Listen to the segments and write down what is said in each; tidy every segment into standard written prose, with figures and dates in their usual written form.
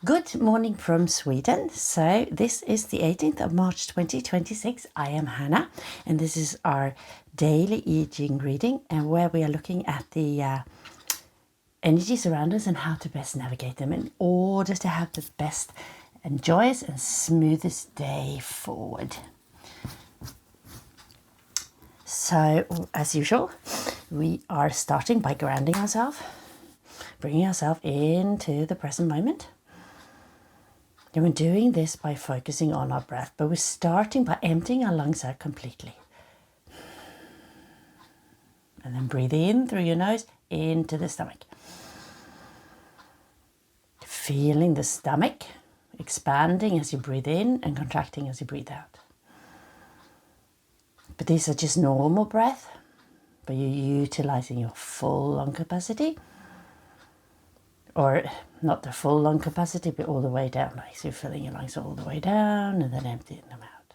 Good morning from Sweden. So this is the 18th of March 2026. I am Hannah and this is our daily I Ching reading, and where we are looking at the energies around us and how to best navigate them in order to have the best and joyous and smoothest day forward. So as usual, we are starting by grounding ourselves, bringing ourselves into the present moment. And we're doing this by focusing on our breath, but we're starting by emptying our lungs out completely. And then breathe in through your nose into the stomach. Feeling the stomach expanding as you breathe in and contracting as you breathe out. But these are just normal breath, but you're utilizing your full lung capacity. Or not the full lung capacity, but all the way down. Like, so you're filling your lungs all the way down and then emptying them out.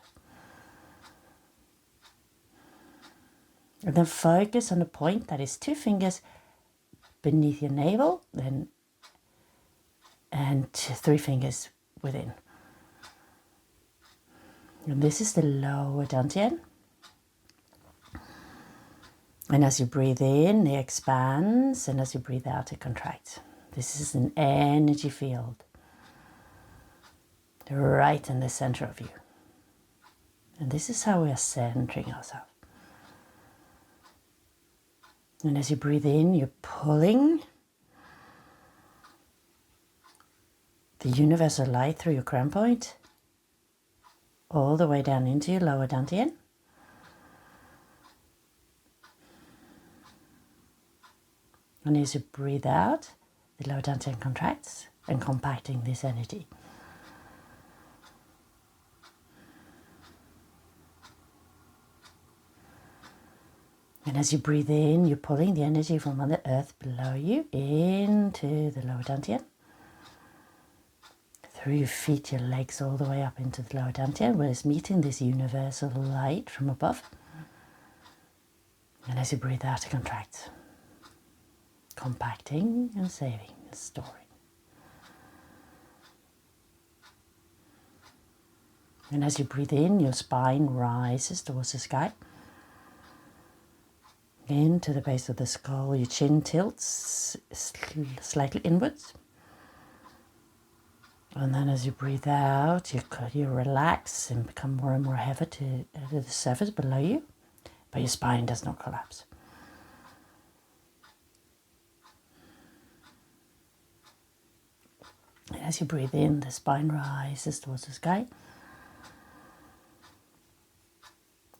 And then focus on a point that is 2 fingers beneath your navel, and 3 fingers within. And this is the lower dantian. And as you breathe in, it expands, and as you breathe out, it contracts. This is an energy field right in the center of you. And this is how we are centering ourselves. And as you breathe in, you're pulling the universal light through your crown point all the way down into your lower dantian. And as you breathe out, the lower dantian contracts and compacting this energy. And as you breathe in, you're pulling the energy from Mother Earth below you into the lower dantian. Through your feet, your legs, all the way up into the lower dantian, where it's meeting this universal light from above. And as you breathe out, it contracts. Compacting and saving and storing. And as you breathe in, your spine rises towards the sky. Into the base of the skull, your chin tilts slightly inwards. And then as you breathe out, you relax and become more and more heavy to the surface below you, but your spine does not collapse. And as you breathe in, the spine rises towards the sky.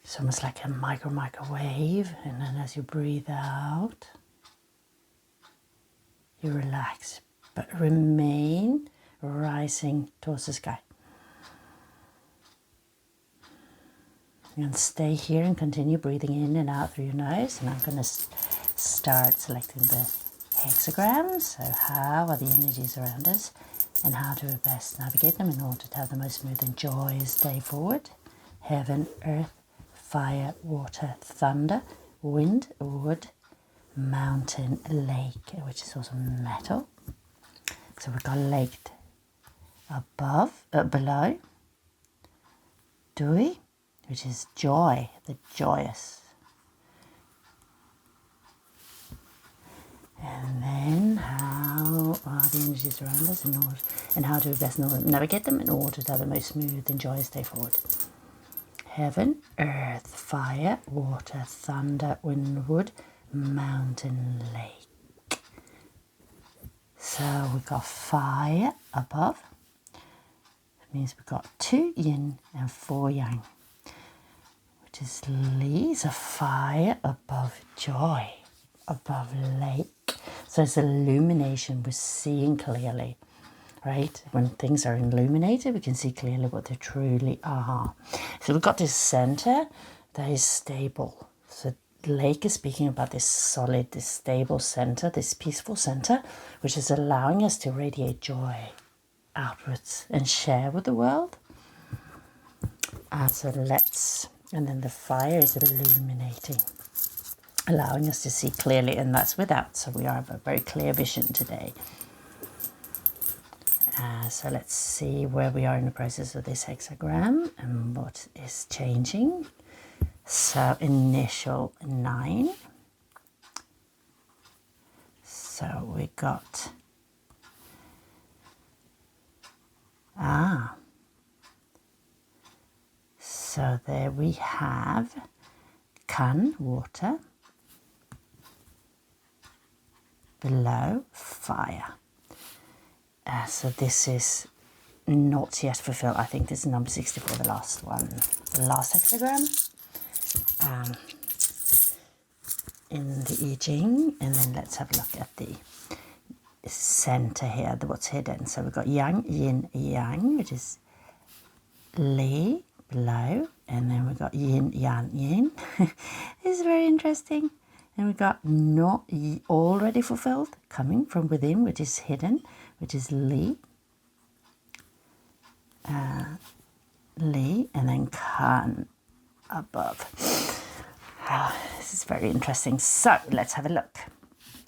It's almost like a microwave. And then as you breathe out, you relax, but remain rising towards the sky. And stay here and continue breathing in and out through your nose. And I'm going to start selecting the hexagrams. So how are the energies around us? And how do we best navigate them in order to have the most smooth and joyous day forward? Heaven, earth, fire, water, thunder, wind, wood, mountain, lake, which is also metal. So we've got lake below, dui, which is joy, the joyous. And then how are the energies around us and how do we best navigate them in order to have the most smooth and joyous day forward? Heaven, earth, fire, water, thunder, wind, wood, mountain, lake. So we've got fire above. That means we've got 2 yin and 4 yang, which is Li, so fire above joy, above lake. So it's illumination, we're seeing clearly, right? When things are illuminated, we can see clearly what they truly are. So we've got this center that is stable. So lake is speaking about this solid, this stable center, this peaceful center, which is allowing us to radiate joy outwards and share with the world. And then the fire is illuminating, allowing us to see clearly, and that's without. So we have a very clear vision today. So let's see where we are in the process of this hexagram and what is changing. So initial 9. So we got, so there we have kan, water, below, fire. So this is not yet fulfilled. I think this is number 64, the last one, the last hexagram in the I Ching. And then let's have a look at the center here, what's hidden. So we've got yang, yin, yang, which is li, below, and then we've got yin, yang, yin. This is very interesting. And we've got not already fulfilled, coming from within, which is hidden, which is li, li, and then kan above. This is very interesting. So let's have a look.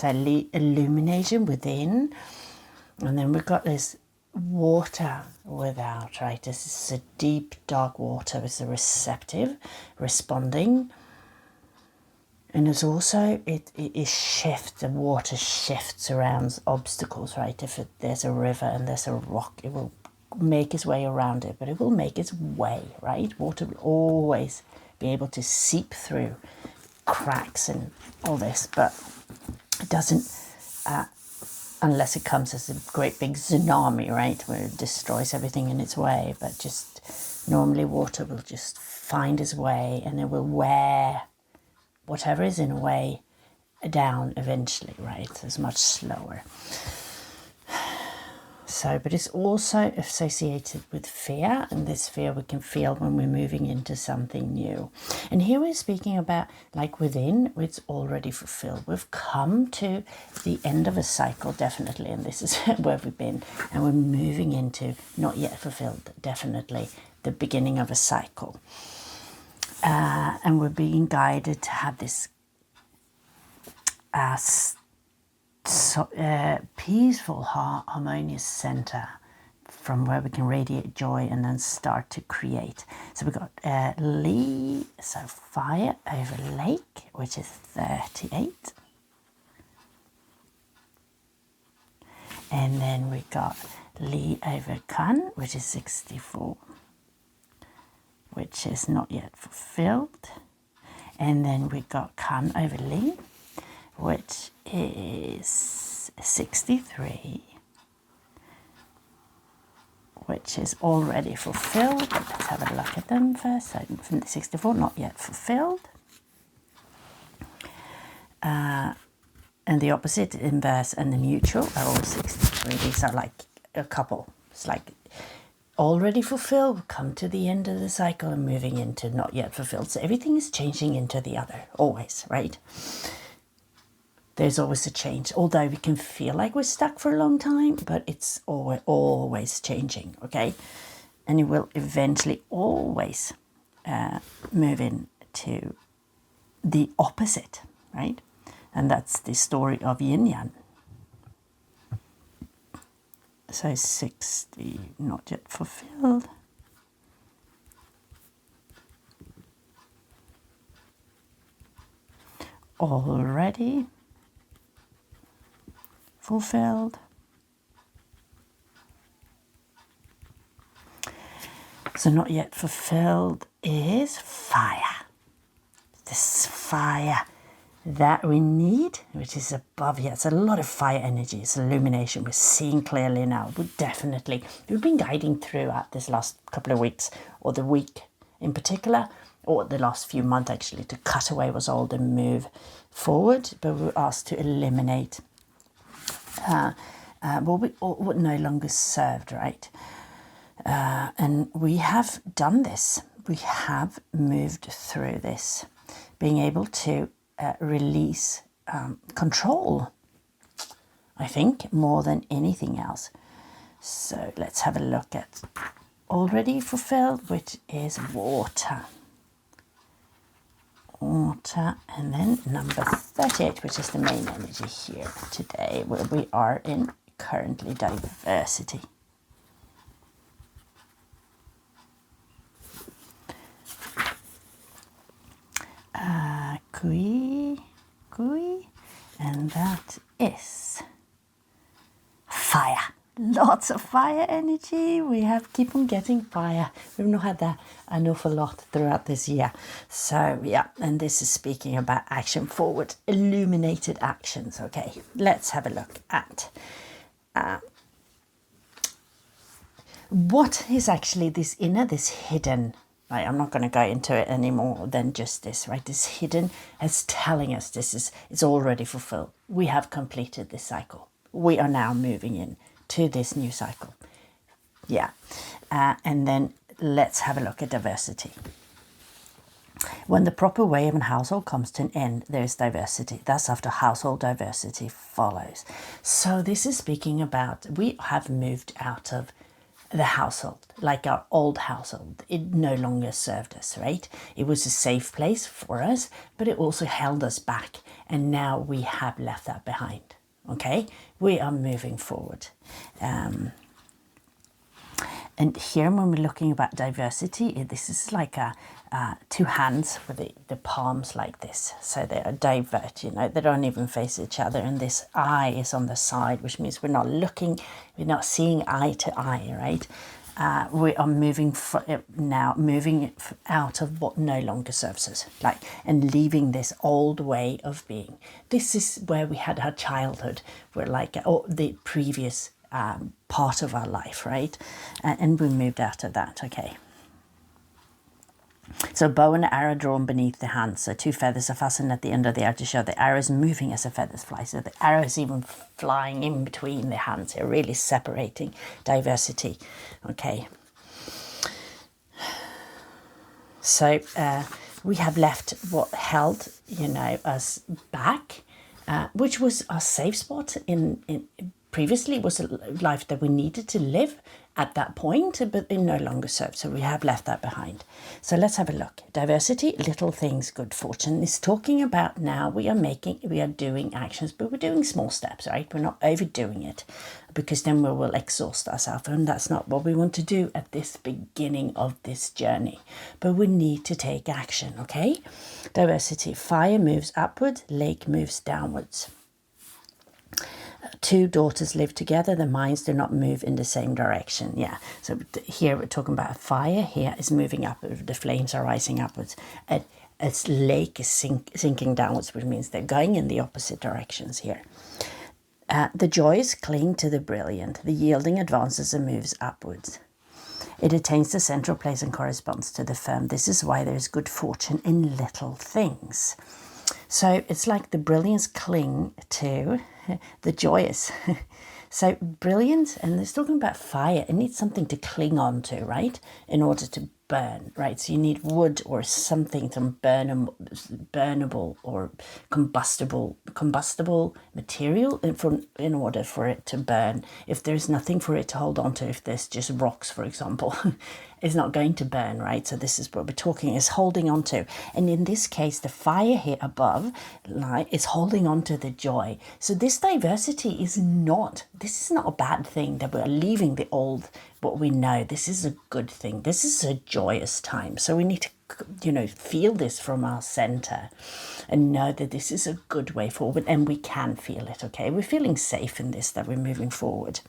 So illumination within, and then we've got this water without, right? This is a deep dark water. It's a receptive, responding. And it's also, it shifts, the water shifts around obstacles, right? If there's a river and there's a rock, it will make its way around it, but it will make its way, right? Water will always be able to seep through cracks and all this, but it doesn't, unless it comes as a great big tsunami, right? Where it destroys everything in its way, but just normally water will just find its way and it will wear whatever is in a way down eventually, right? So it's much slower. So, but it's also associated with fear, and this fear we can feel when we're moving into something new. And here we're speaking about, like within, it's already fulfilled. We've come to the end of a cycle, definitely, and this is where we've been, and we're moving into not yet fulfilled, definitely the beginning of a cycle. And we're being guided to have this peaceful, harmonious center from where we can radiate joy and then start to create. So we've got Li, so fire over lake, which is 38. And then we got Li over kan, which is 64. Which is not yet fulfilled. And then we got kan over li, which is 63, which is already fulfilled. But let's have a look at them first. So from the 64, not yet fulfilled. And the opposite, inverse, and the mutual are all 63. These are like a couple. It's like already fulfilled, come to the end of the cycle and moving into not yet fulfilled. So everything is changing into the other, always, right? There's always a change, although we can feel like we're stuck for a long time, but it's always changing, okay? And it will eventually always move into the opposite, right? And that's the story of yin yang. So 60, not yet fulfilled. Already fulfilled. So not yet fulfilled is fire. This fire that we need, which is above here. It's a lot of fire energy. It's illumination. We're seeing clearly now. We've been guiding throughout this last couple of weeks, or the week in particular, or the last few months actually, to cut away what's old and move forward. But we were asked to eliminate what no longer served, right? And we have done this. We have moved through this, being able to release control, I think, more than anything else. So let's have a look at already fulfilled, which is water. Water, and then number 38, which is the main energy here today, where we are in currently diversity. Kui, kui, and that is fire. Lots of fire energy. We have keep on getting fire. We've not had that an awful lot throughout this year. So yeah, and this is speaking about action forward, illuminated actions. Okay, let's have a look at what is actually this inner, this hidden. Right, I'm not going to go into it any more than just this, right? This hidden is telling us it's already fulfilled. We have completed this cycle. We are now moving in to this new cycle. Yeah. And then let's have a look at diversity. When the proper way of a household comes to an end, there is diversity. Thus, after household, diversity follows. So this is speaking about we have moved out of the household, like our old household. It no longer served us, right? It was a safe place for us, but it also held us back. And now we have left that behind, okay? We are moving forward. And here when we're looking about diversity, this is like two hands with the palms like this. So they are divert, they don't even face each other. And this eye is on the side, which means we're not seeing eye to eye, right? We are moving out of what no longer serves us, and leaving this old way of being. This is where we had our childhood, where the previous part of our life, right? And we moved out of that, okay. So bow and arrow drawn beneath the hand. So two feathers are fastened at the end of the arrow to show the arrow is moving as the feathers fly. So the arrow is even flying in between the hands here, really separating diversity. Okay. So we have left what held, us back, which was our safe spot in previously. It was a life that we needed to live at that point, but it no longer serves. So we have left that behind. So let's have a look. Diversity, little things, good fortune. Is talking about now we are doing actions, but we're doing small steps, right? We're not overdoing it, because then we will exhaust ourselves. And that's not what we want to do at this beginning of this journey. But we need to take action, okay? Diversity, fire moves upwards, lake moves downwards. Two daughters live together, the minds do not move in the same direction. Yeah, so here we're talking about fire, here is moving up, the flames are rising upwards. A lake is sinking downwards, which means they're going in the opposite directions here. The joys cling to the brilliant, the yielding advances and moves upwards. It attains the central place and corresponds to the firm. This is why there is good fortune in little things. So it's like the brilliance cling to the joyous. So brilliant, and it's talking about fire. It needs something to cling on to, right? In order to burn, right? So you need wood or something, some burnable or combustible material in order for it to burn. If there's nothing for it to hold on to, if there's just rocks, for example, it's not going to burn, right? So this is what we're talking, is holding on to. And in this case, the fire here above is holding on to the joy. So this diversity is not a bad thing, that we're leaving the old, what we know. This is a good thing. This is a joyous time. So we need to, feel this from our center and know that this is a good way forward, and we can feel it, okay? We're feeling safe in this, that we're moving forward.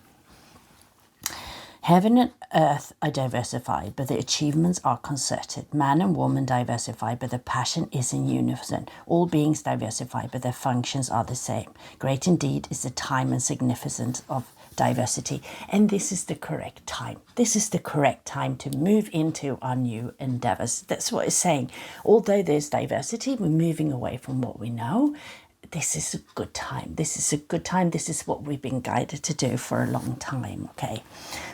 Heaven and earth are diversified, but the achievements are concerted. Man and woman diversify, but the passion is in unison. All beings diversify, but their functions are the same. Great indeed is the time and significance of diversity. And this is the correct time. This is the correct time to move into our new endeavors. That's what it's saying. Although there's diversity, we're moving away from what we know. This is a good time. This is a good time. This is what we've been guided to do for a long time, okay?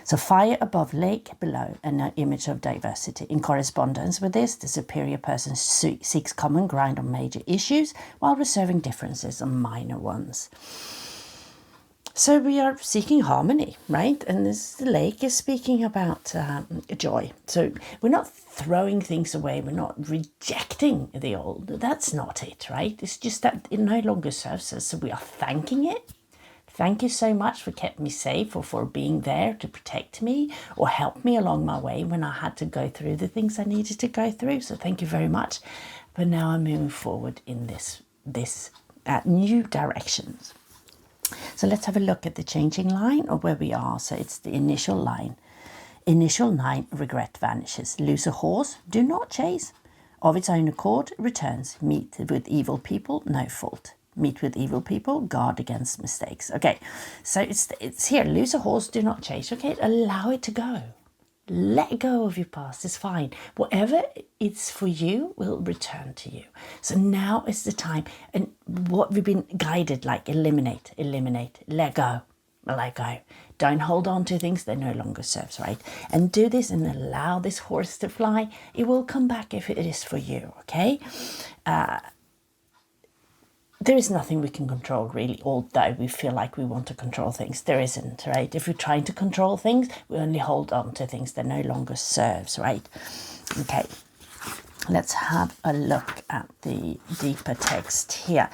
So fire above, lake below, an image of diversity. In correspondence with this, the superior person seeks common ground on major issues while reserving differences on minor ones. So we are seeking harmony, right? And the lake is speaking about joy. So we're not throwing things away. We're not rejecting the old. That's not it, right? It's just that it no longer serves us. So we are thanking it. Thank you so much for keeping me safe, or for being there to protect me or help me along my way when I had to go through the things I needed to go through. So thank you very much. but now I'm moving forward in this new directions. So let's have a look at the changing line or where we are. So it's the initial line. Initial line, regret vanishes. Lose a horse, do not chase. Of its own accord, returns. Meet with evil people, no fault. Meet with evil people, guard against mistakes. Okay, so it's here. Lose a horse, do not chase. Okay, allow it to go. Let go of your past, it's fine. Whatever it's for you will return to you. So now is the time. And what we've been guided, like eliminate, let go. Don't hold on to things that no longer serves, right? And do this and allow this horse to fly. It will come back if it is for you, okay? There is nothing we can control, really, although we feel like we want to control things. There isn't, right? If we're trying to control things, we only hold on to things that no longer serves, right? Okay, let's have a look at the deeper text here.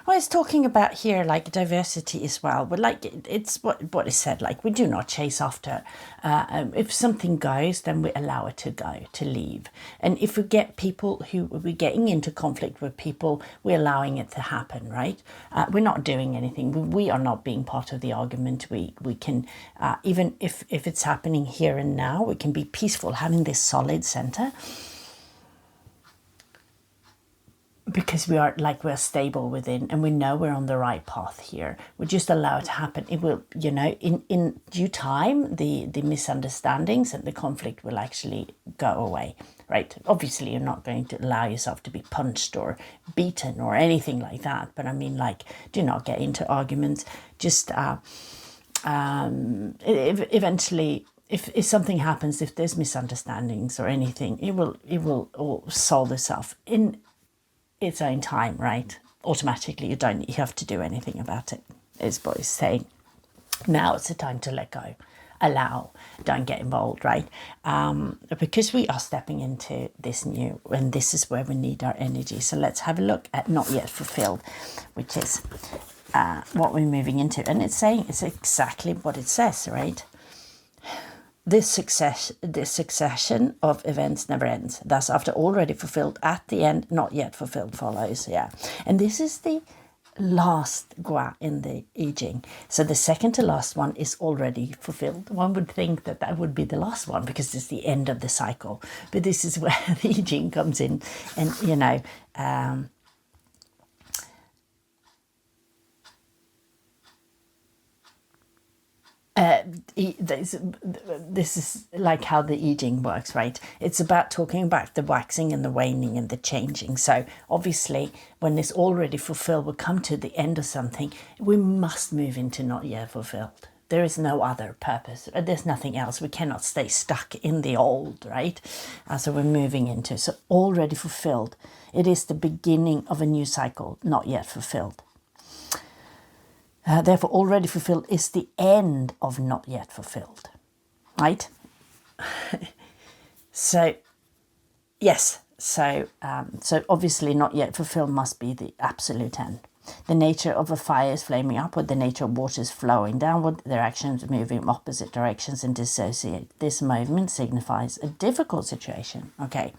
Well, it's talking about here like diversity as well, but like it's what is said, like we do not chase after. If something goes, then we allow it to go, to leave. And if we get people who we're getting into conflict with people, we're allowing it to happen, right? We're not doing anything. We are not being part of the argument. We can, even if it's happening here and now, we can be peaceful, having this solid center. Because we're stable within and we know we're on the right path here. We just allow it to happen. It will, in due time, the misunderstandings and the conflict will actually go away, right? Obviously, you're not going to allow yourself to be punched or beaten or anything like that. But I mean, like, do not get into arguments. Just eventually, if something happens, if there's misunderstandings or anything, it will all solve itself in its own time, right? Automatically, you have to do anything about it, is what it's saying. Now it's the time to let go, allow, don't get involved, right? Because we are stepping into this new, and this is where we need our energy. So let's have a look at not yet fulfilled, which is what we're moving into. And it's saying it's exactly what it says, right? This succession of events never ends. Thus, after already fulfilled, at the end, not yet fulfilled follows. Yeah, and this is the last gua in the I Ching. So the second to last one is already fulfilled. One would think that would be the last one because it's the end of the cycle. But this is where the I Ching comes in, and this is like how the I Ching works, right? It's about talking about the waxing and the waning and the changing. So obviously, when it's already fulfilled, we come to the end of something, we must move into not yet fulfilled. There is no other purpose. There's nothing else. We cannot stay stuck in the old, right? So we're moving into. So already fulfilled. It is the beginning of a new cycle, not yet fulfilled. Therefore, already fulfilled is the end of not yet fulfilled, right? So, yes. So obviously, not yet fulfilled must be the absolute end. The nature of a fire is flaming upward. The nature of water is flowing downward. Their actions move in opposite directions and dissociate. This movement signifies a difficult situation. Okay.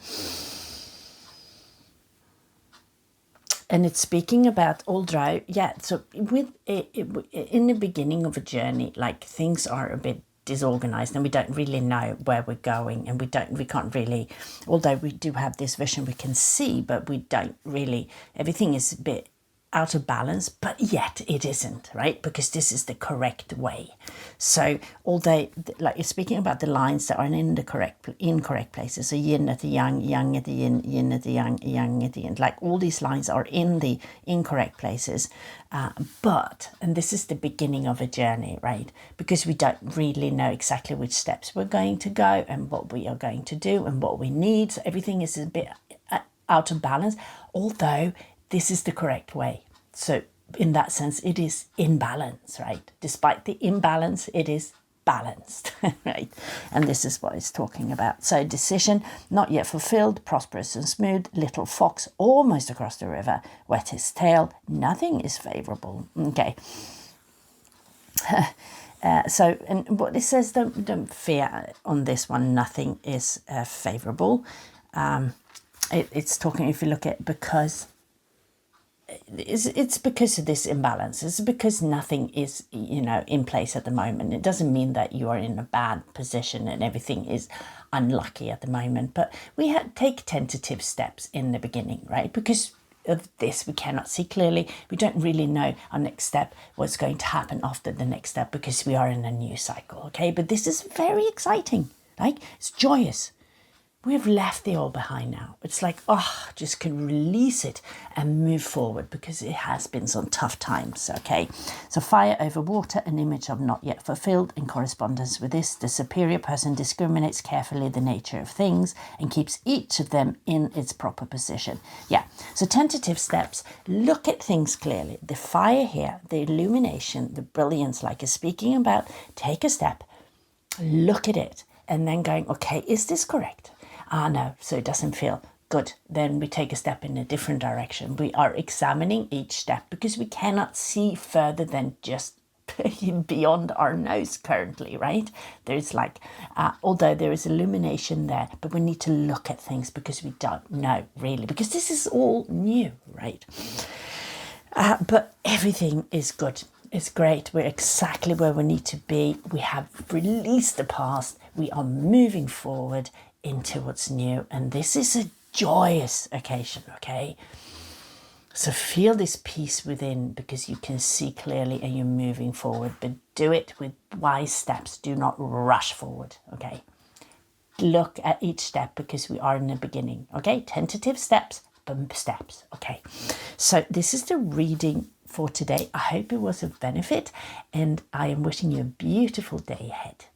And it's speaking about although, so in the beginning of a journey, like things are a bit disorganized and we don't really know where we're going, and we can't really, although we do have this vision we can see, but we don't really, everything is a bit out of balance, but yet it isn't, right? Because this is the correct way. So although, like it's speaking about the lines that are in the incorrect places, so yin at the yang at the yin at the yang at the yin, like all these lines are in the incorrect places. And this is the beginning of a journey, right? Because we don't really know exactly which steps we're going to go and what we are going to do and what we need. So everything is a bit out of balance, although this is the correct way. So in that sense, it is in balance, right? Despite the imbalance, it is balanced, right? And this is what it's talking about. So decision, not yet fulfilled, prosperous and smooth, little fox almost across the river, wet his tail, nothing is favourable. Okay. So, and what it says, don't fear on this one, nothing is favourable. it's talking, if you look at, because it's because of this imbalance. It's because nothing is, in place at the moment. It doesn't mean that you are in a bad position and everything is unlucky at the moment. But we take tentative steps in the beginning, right? Because of this, we cannot see clearly. We don't really know our next step, what's going to happen after the next step, because we are in a new cycle, okay? But this is very exciting, like it's joyous. We've left the old behind now. It's like, just can release it and move forward, because it has been some tough times, okay? So fire over water, an image of not yet fulfilled. In correspondence with this, the superior person discriminates carefully the nature of things and keeps each of them in its proper position. Yeah, so tentative steps, look at things clearly. The fire here, the illumination, the brilliance, like it's speaking about, take a step, look at it, and then going, okay, is this correct? No, so it doesn't feel good. Then we take a step in a different direction. We are examining each step, because we cannot see further than just beyond our nose currently, right? There's like, although there is illumination there, but we need to look at things because we don't know really, because this is all new, right? But everything is good. It's great. We're exactly where we need to be. We have released the past. We are moving forward into what's new. And this is a joyous occasion, okay? So feel this peace within, because you can see clearly and you're moving forward. But do it with wise steps. Do not rush forward, okay? Look at each step, because we are in the beginning, okay? Tentative steps, bump steps, okay? So this is the reading for today. I hope it was of benefit, and I am wishing you a beautiful day ahead.